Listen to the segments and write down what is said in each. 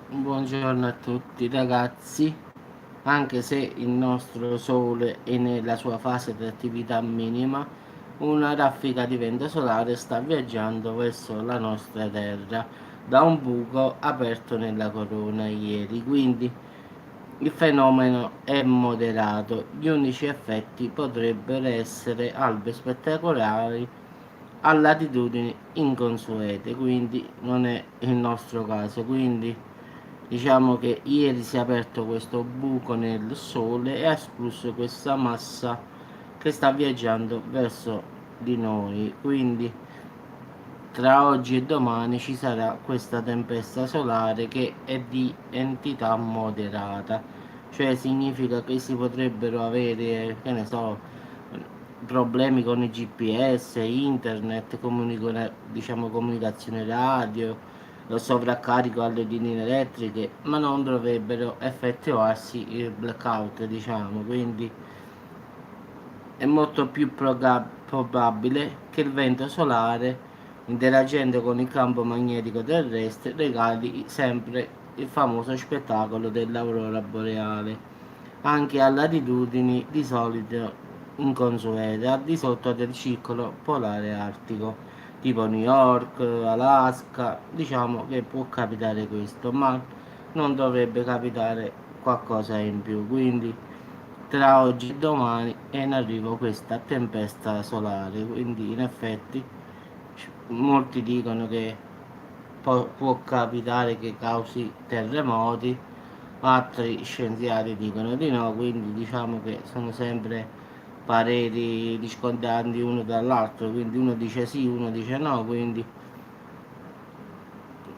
Buongiorno a tutti ragazzi, anche se il nostro Sole è nella sua fase di attività minima, una raffica di vento solare sta viaggiando verso la nostra Terra da un buco aperto nella corona ieri, quindi il fenomeno è moderato. Gli unici effetti potrebbero essere albe spettacolari a latitudini inconsuete, quindi non è il nostro caso. Quindi diciamo che ieri si è aperto questo buco nel Sole e ha espulso questa massa che sta viaggiando verso di noi. Quindi tra oggi e domani ci sarà questa tempesta solare che è di entità moderata, cioè significa che si potrebbero avere, che ne so, problemi con i GPS, internet, diciamo comunicazione radio, lo sovraccarico alle linee elettriche, ma non dovrebbero effettuarsi il blackout, diciamo. Quindi è molto più probabile che il vento solare, interagendo con il campo magnetico terrestre, regali sempre il famoso spettacolo dell'aurora boreale, anche a latitudini di solito inconsuete, al di sotto del circolo polare artico, tipo New York, Alaska. Diciamo che può capitare questo, ma non dovrebbe capitare qualcosa in più. Quindi tra oggi e domani è in arrivo questa tempesta solare, quindi in effetti molti dicono che può capitare che causi terremoti, altri scienziati dicono di no, quindi diciamo che sono sempre pareri discordanti uno dall'altro, quindi uno dice sì, uno dice no, quindi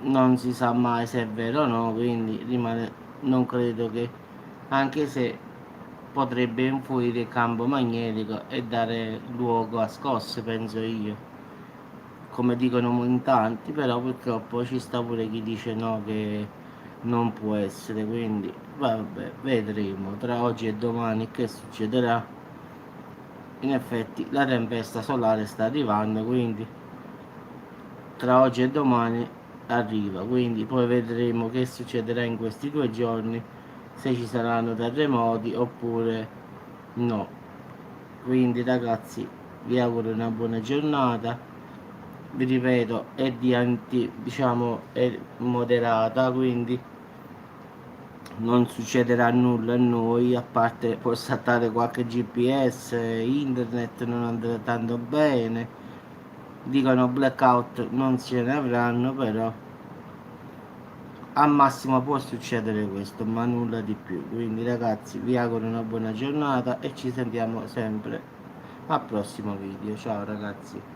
non si sa mai se è vero o no, quindi rimane, non credo che, anche se potrebbe influire il campo magnetico e dare luogo a scosse, penso io, come dicono in tanti, però purtroppo ci sta pure chi dice no, che non può essere. Quindi vabbè, vedremo tra oggi e domani che succederà. In effetti la tempesta solare sta arrivando, quindi tra oggi e domani arriva, quindi poi vedremo che succederà in questi 2 giorni, se ci saranno terremoti oppure no. Quindi ragazzi, vi auguro una buona giornata. Vi ripeto, è diciamo è moderata, quindi non succederà nulla a noi, a parte può saltare qualche GPS, internet non andrà tanto bene, dicono blackout non ce ne avranno, però al massimo può succedere questo, ma nulla di più. Quindi ragazzi, vi auguro una buona giornata e ci sentiamo sempre al prossimo video. Ciao ragazzi.